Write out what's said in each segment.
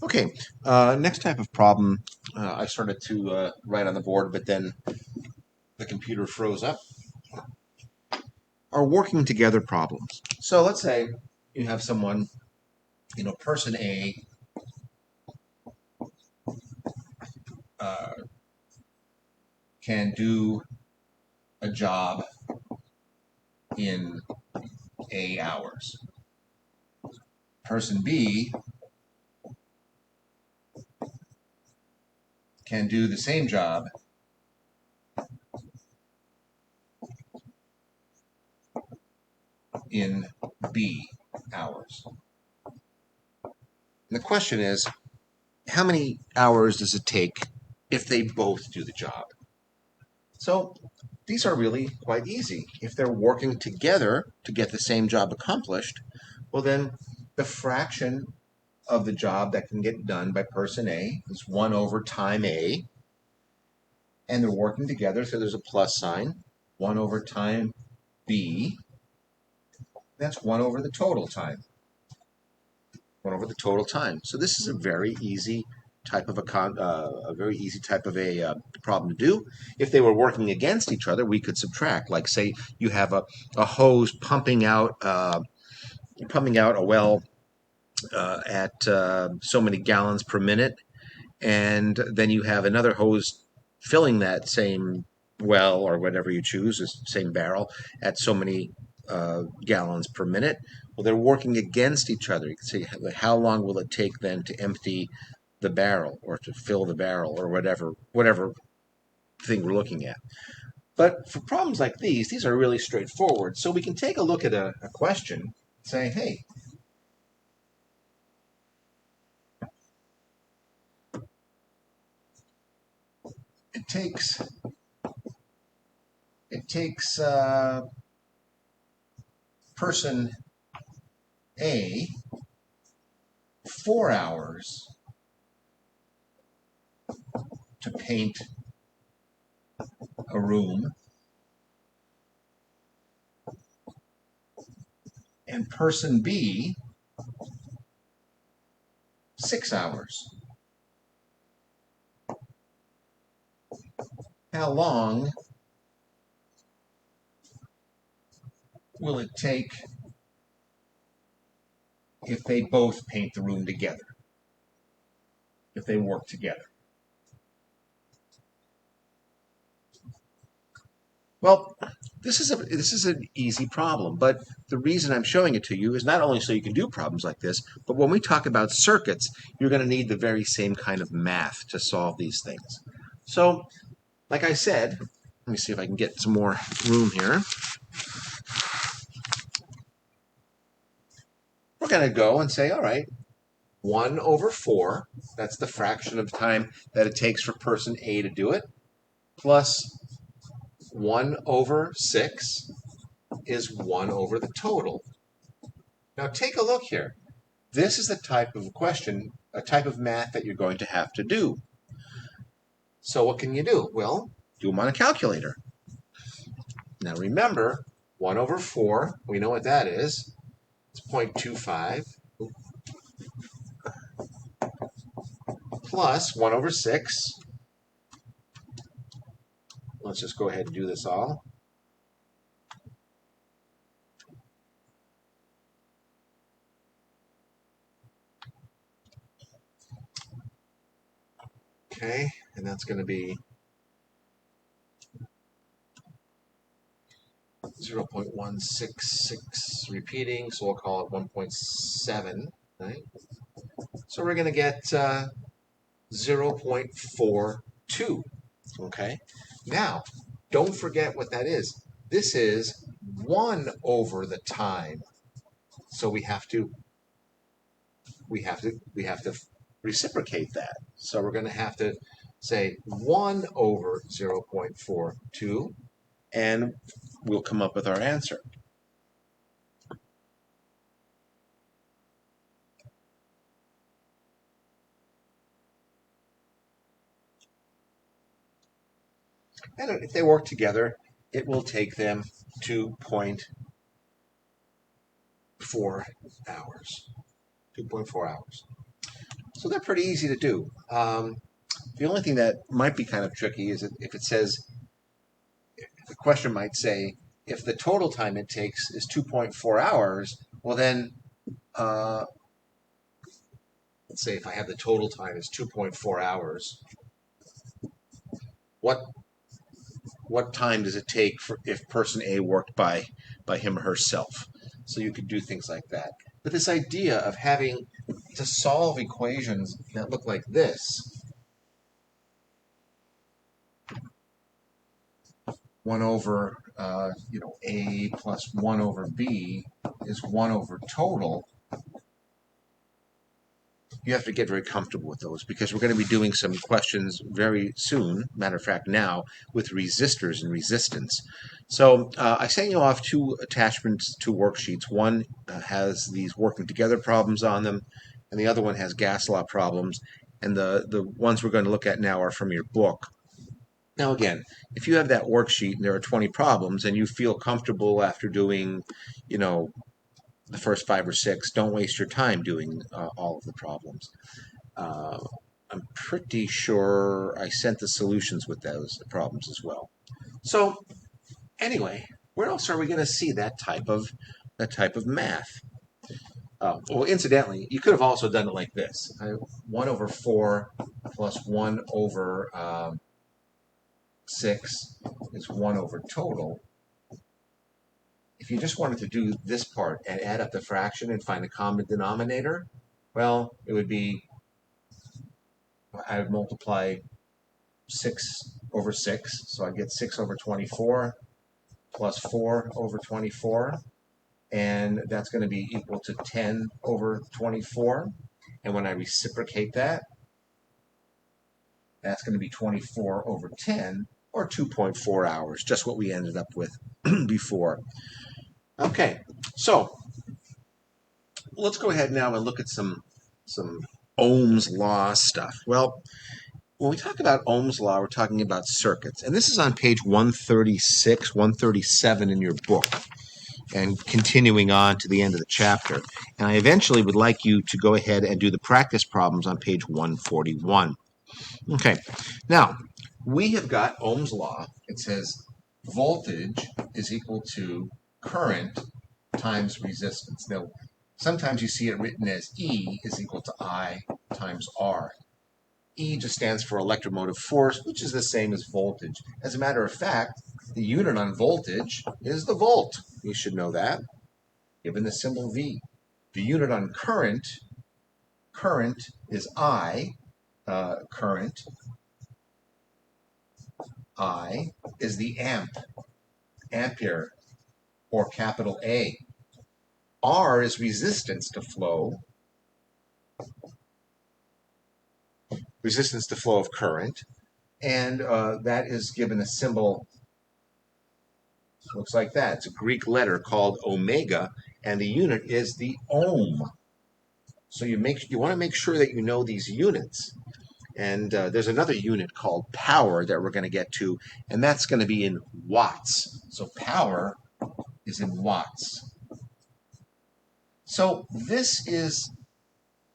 Okay, next type of problem I started to write on the board, but then the computer froze up, are working together problems. So let's say you have someone, person A uh, can do a job in A hours. Person B can do the same job in B hours. And the question is, how many hours does it take if they both do the job? So these are really quite easy. If they're working together to get the same job accomplished, well then the fraction of the job that can get done by person A is 1 over time A, and they're working together, so there's a plus sign. 1 over time B, that's 1 over the total time. 1 over the total time. So this is a very easy type of a very easy type of a problem to do. If they were working against each other, we could subtract. Like say you have a hose pumping out a well at so many gallons per minute, and then you have another hose filling that same well or whatever you choose, the same barrel at so many gallons per minute. Well, they're working against each other. You can say, how long will it take then to empty the barrel or to fill the barrel or whatever thing we're looking at. But for problems like these are really straightforward. So we can take a look at a question, say, hey, it takes person A 4 hours to paint a room, and person B 6 hours. How long will it take if they both paint the room together? If they work together? Well, this is an easy problem, but the reason I'm showing it to you is not only so you can do problems like this, but when we talk about circuits, you're going to need the very same kind of math to solve these things. So, like I said, let me see if I can get some more room here. We're going to go and say, all right, 1 over 4, that's the fraction of time that it takes for person A to do it, plus 1 over 6 is 1 over the total. Now take a look here. This is the type of question, a type of math that you're going to have to do. So what can you do? Well, do them on a calculator. Now remember, 1 over 4, we know what that is. It's 0.25 plus 1 over 6. Let's just go ahead and do this all. Okay, and that's going to be 0.166 repeating, so we'll call it 1.7, right? So we're going to get 0.42, okay? Now, don't forget what that is. This is 1 over the time. So we have to reciprocate that. So we're going to have to say 1 over 0.42, and we'll come up with our answer. And if they work together, it will take them 2.4 hours. 2.4 hours. So they're pretty easy to do. The only thing that might be kind of tricky is if it says, the question might say, if the total time it takes is 2.4 hours, well then, uh, let's say if I have the total time is 2.4 hours, what what time does it take for if person A worked by him or herself? So you could do things like that. But this idea of having to solve equations that look like this, 1 over A plus 1 over B is 1 over total, you have to get very comfortable with those because we're going to be doing some questions very soon, matter of fact now, with resistors and resistance. So I sent you off two attachments, two worksheets. One has these working together problems on them, and the other one has gas law problems. And the ones we're going to look at now are from your book. Now again, if you have that worksheet and there are 20 problems and you feel comfortable after doing, the first 5 or 6, don't waste your time doing all of the problems. Uh, I'm pretty sure I sent the solutions with those problems as well. So anyway, where else are we going to see that type of math? Well, incidentally, you could have also done it like this: 1/4 plus 1/6 is 1 over total. If you just wanted to do this part and add up the fraction and find the common denominator, well, it would be, I would multiply 6/6, so I get 6/24 plus 4/24, and that's going to be equal to 10/24. And when I reciprocate that, that's going to be 24/10, or 2.4 hours, just what we ended up with before. Okay, so let's go ahead now and look at some Ohm's law stuff. Well, when we talk about Ohm's law, we're talking about circuits. And this is on page 136, 137 in your book, and continuing on to the end of the chapter. And I eventually would like you to go ahead and do the practice problems on page 141. Okay, now we have got Ohm's law. It says voltage is equal to current times resistance. Now, sometimes you see it written as E is equal to I times R. E just stands for electromotive force, which is the same as voltage. As a matter of fact, the unit on voltage is the volt. You should know that, given the symbol V. The unit on current is I. Current, I, is the ampere, or capital A. R is resistance to flow of current, and that is given a symbol, looks like that. It's a Greek letter called omega, and the unit is the ohm. So you want to make sure that you know these units. And there's another unit called power that we're going to get to, and that's going to be in watts. So power is in watts. So this is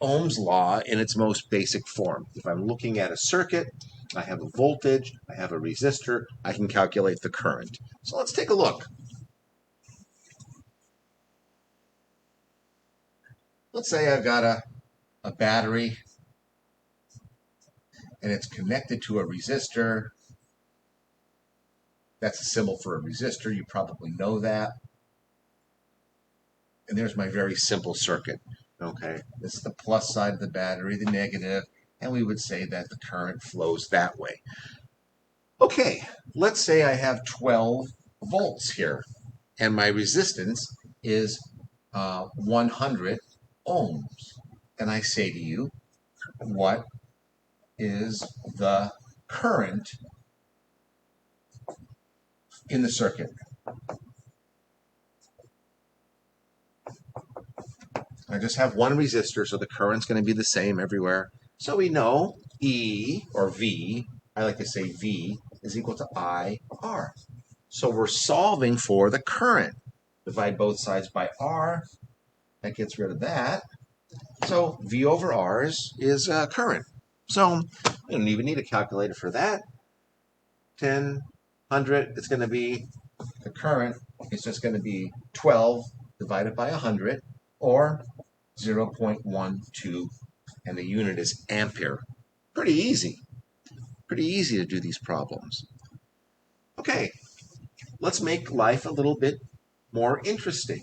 Ohm's law in its most basic form. If I'm looking at a circuit, I have a voltage, I have a resistor, I can calculate the current. So let's take a look. Let's say I've got a battery and it's connected to a resistor. That's a symbol for a resistor. You probably know that. And there's my very simple circuit. Okay, this is the plus side of the battery, the negative, and we would say that the current flows that way. Okay, let's say I have 12 volts here, and my resistance is 100 ohms. And I say to you, what is the current in the circuit? I just have one resistor, so the current's going to be the same everywhere. So we know E, or V, I like to say V, is equal to IR. So we're solving for the current. Divide both sides by R. That gets rid of that. So V over R is current. So I don't even need a calculator for that. 10, 100, it's going to be, the current is just going to be 12 divided by 100, or 0.12, and the unit is ampere. Pretty easy. Pretty easy to do these problems. Okay, let's make life a little bit more interesting.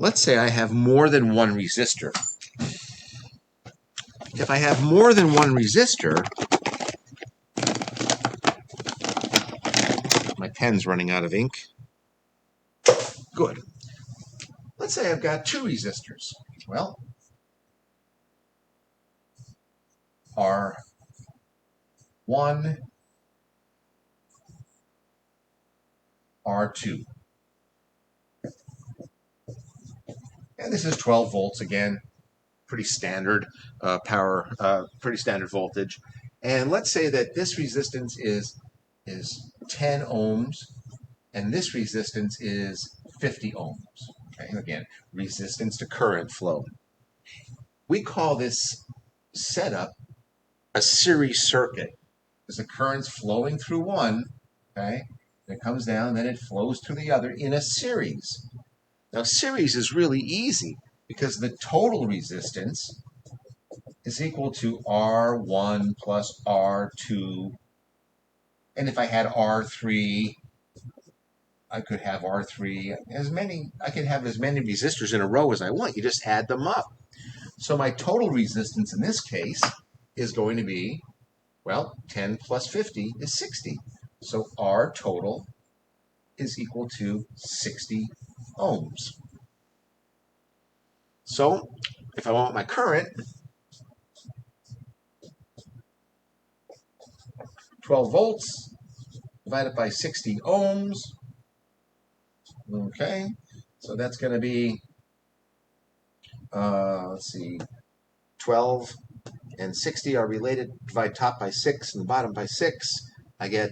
Let's say I have more than one resistor. If I have more than one resistor, my pen's running out of ink. Good. Let's say I've got two resistors. Well, R1, R2. And this is 12 volts again, pretty standard power, pretty standard voltage. And let's say that this resistance is 10 ohms, and this resistance is 50 ohms. Okay, again, resistance to current flow. We call this setup a series circuit, because the current's flowing through one, okay, it comes down, then it flows through the other in a series. Now, series is really easy because the total resistance is equal to R1 plus R2. And if I had R3, I could have R3 I could have as many resistors in a row as I want. You just add them up. So my total resistance in this case is going to be, well, 10 plus 50 is 60. So R total is equal to 60 ohms. So if I want my current, 12 volts divided by 60 ohms. Okay, so that's going to be, let's see, 12 and 60 are related. Divide top by 6 and the bottom by 6. I get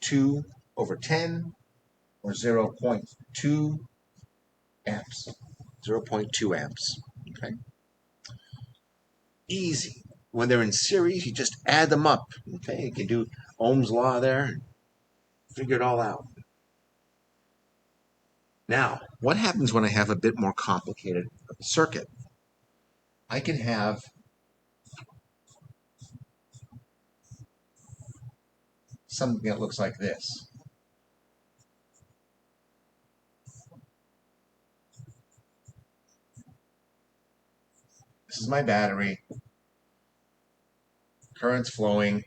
2 over 10, or 0.2 amps. 0.2 amps. Okay, easy. When they're in series, you just add them up. Okay, you can do Ohm's law there and figure it all out. Now, what happens when I have a bit more complicated circuit? I can have something that looks like this. This is my battery. Current's flowing.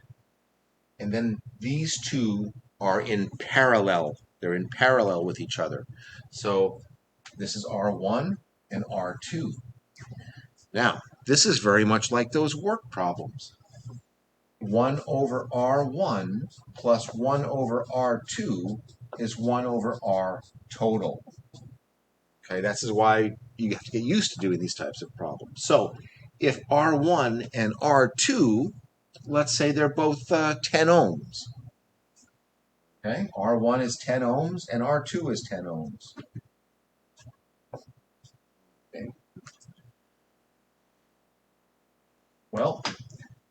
And then these two are in parallel. They're in parallel with each other. So this is R1 and R2. Now, this is very much like those work problems. 1 over R1 plus 1 over R2 is 1 over R total. Okay, this is why you have to get used to doing these types of problems. So if R1 and R2, let's say they're both 10 ohms. Okay, R1 is 10 ohms and R2 is 10 ohms. Okay. Well,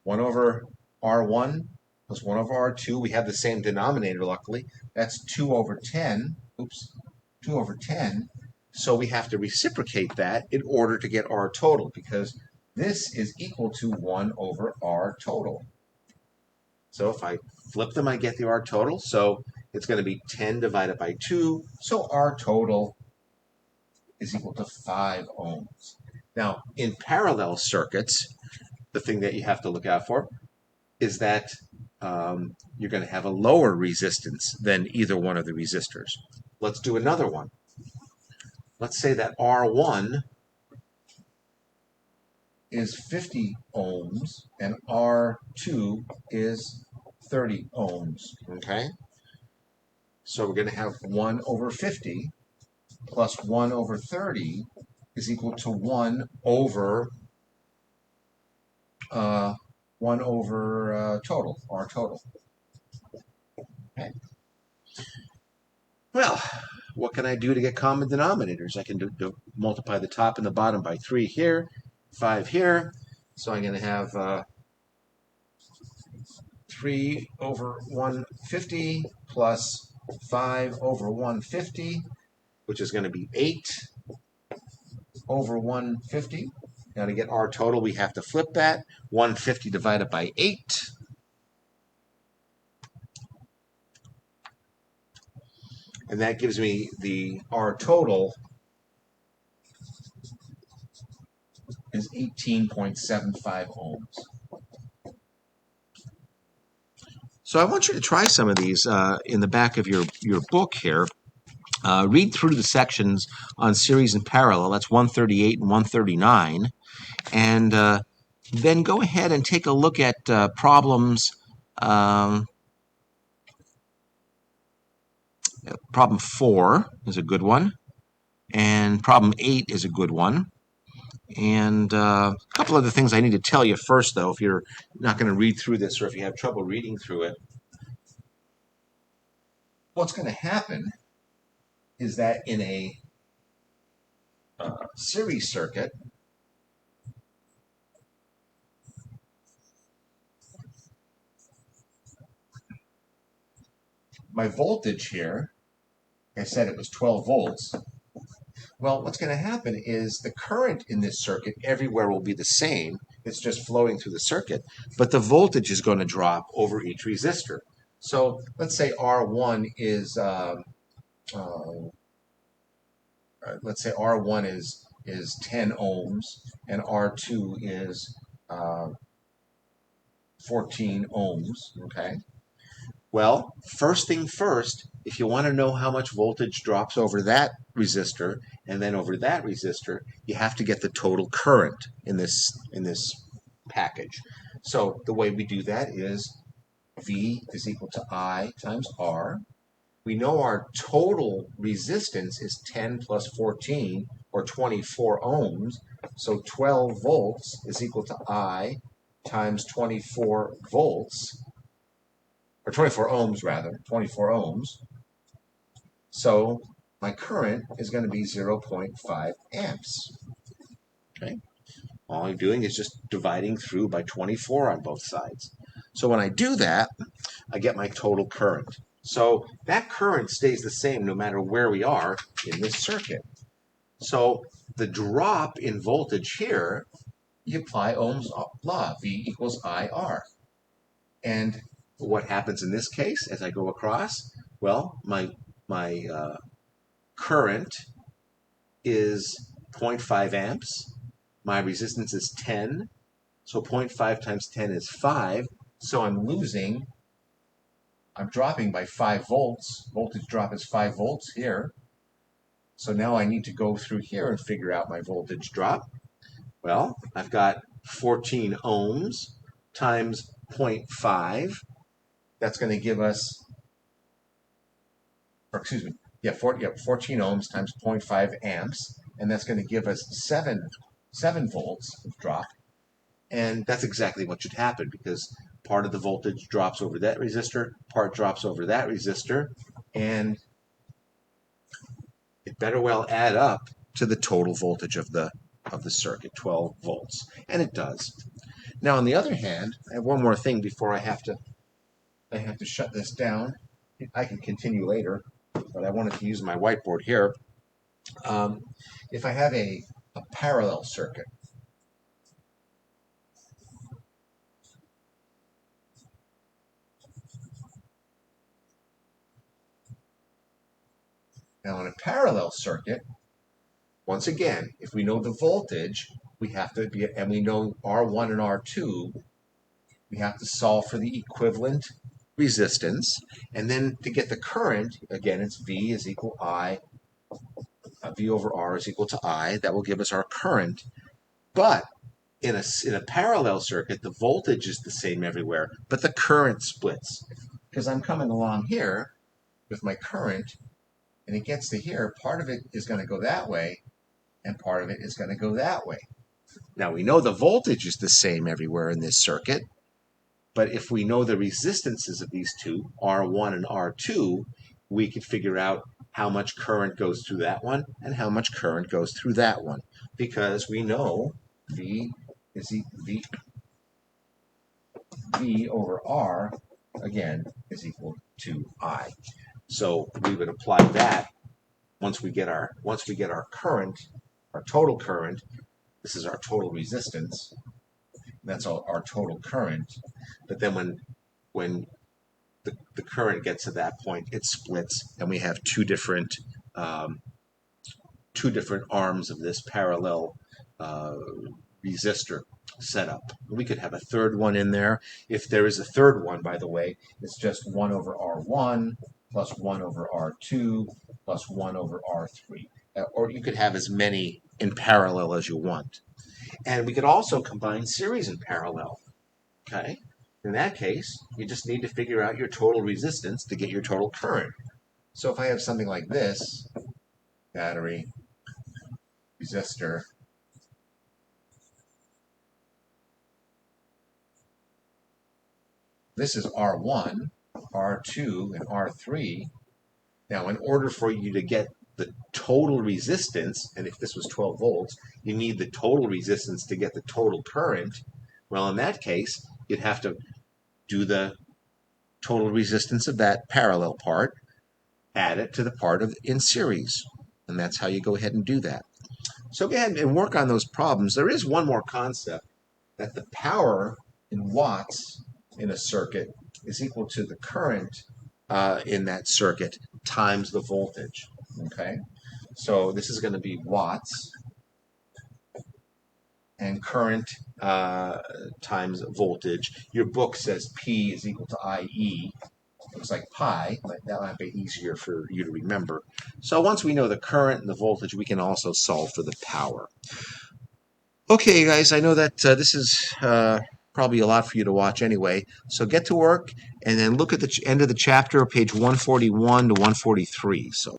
1 over R1 plus 1 over R2, we have the same denominator, luckily. That's 2 over 10. Oops, 2 over 10. So we have to reciprocate that in order to get R total, because this is equal to 1 over R total. So if I flip them, I get the R total. So it's going to be 10 divided by 2. So R total is equal to 5 ohms. Now, in parallel circuits, the thing that you have to look out for is that you're going to have a lower resistance than either one of the resistors. Let's do another one. Let's say that R1 is 50 ohms and R2 is 30 ohms. Okay? So we're going to have 1 over 50 plus 1 over 30 is equal to 1 over total, R total. Okay. Well, what can I do to get common denominators? I can multiply the top and the bottom by 3 here, 5 here. So I'm going to have 3 over 150 plus 5 over 150, which is going to be 8 over 150. Now to get our total, we have to flip that. 150 divided by 8. And that gives me our total is 18.75 ohms. So I want you to try some of these in the back of your book here. Read through the sections on series and parallel. That's 138 and 139. And then go ahead and take a look at problems. Problem 4 is a good one. And problem 8 is a good one. And a couple other things I need to tell you first, though, if you're not going to read through this or if you have trouble reading through it. What's going to happen is that in a series circuit, my voltage here, I said it was 12 volts. Well, what's going to happen is the current in this circuit everywhere will be the same. It's just flowing through the circuit. But the voltage is going to drop over each resistor. So let's say R1 is, let's say R1 is 10 ohms and R2 is 14 ohms, okay? Well, first thing first, if you want to know how much voltage drops over that resistor and then over that resistor, you have to get the total current in this package. So the way we do that is V is equal to I times R. We know our total resistance is 10 plus 14, or 24 ohms. So 12 volts is equal to I times 24 volts. Or 24 ohms rather, 24 ohms. So my current is going to be 0.5 amps. Okay. All I'm doing is just dividing through by 24 on both sides. So when I do that, I get my total current. So that current stays the same no matter where we are in this circuit. So the drop in voltage here, you apply Ohm's law, V equals IR. And what happens in this case as I go across? Well, my current is 0.5 amps. My resistance is 10. So 0.5 times 10 is 5. So I'm dropping by 5 volts. Voltage drop is 5 volts here. So now I need to go through here and figure out my voltage drop. Well, I've got 14 ohms times 0.5. That's going to give us, 14 ohms times 0.5 amps, and that's going to give us 7 volts of drop. And that's exactly what should happen, because part of the voltage drops over that resistor, part drops over that resistor, and it better well add up to the total voltage of the circuit, 12 volts. And it does. Now, on the other hand, I have one more thing before I have to shut this down. I can continue later, but I wanted to use my whiteboard here. If I have a parallel circuit, now in a parallel circuit, once again, if we know the voltage, we have to be, and we know R1 and R2, we have to solve for the equivalent resistance, and then to get the current, again, it's V is equal I, V over R is equal to I. That will give us our current. But in a parallel circuit, the voltage is the same everywhere, but the current splits. Because I'm coming along here with my current, and it gets to here, part of it is going to go that way, and part of it is going to go that way. Now, we know the voltage is the same everywhere in this circuit, but if we know the resistances of these two, R1 and R2, we could figure out how much current goes through that one and how much current goes through that one, because we know V is V over R, again, is equal to I. So we would apply that once we get our current, our total current. This is our total resistance. That's our total current. But then when the current gets to that point, it splits, and we have two different arms of this parallel resistor setup. We could have a third one in there. If there is a third one, by the way, it's just 1 over R1 plus 1 over R2 plus 1 over R3. Or you could have as many in parallel as you want. And we could also combine series and parallel. Okay? In that case, you just need to figure out your total resistance to get your total current. So if I have something like this, battery, resistor, this is R1, R2, and R3. Now, in order for you to get the total resistance, and if this was 12 volts, you need the total resistance to get the total current. Well, in that case, you'd have to do the total resistance of that parallel part, add it to the part in series. And that's how you go ahead and do that. So go ahead and work on those problems. There is one more concept, that the power in watts in a circuit is equal to the current in that circuit times the voltage. Okay, so this is going to be watts and current times voltage. Your book says P is equal to IE. Looks like pi, but that'll be easier for you to remember. So once we know the current and the voltage, we can also solve for the power. Okay, guys, I know that this is probably a lot for you to watch anyway. So get to work and then look at the end of the chapter, page 141 to 143. So.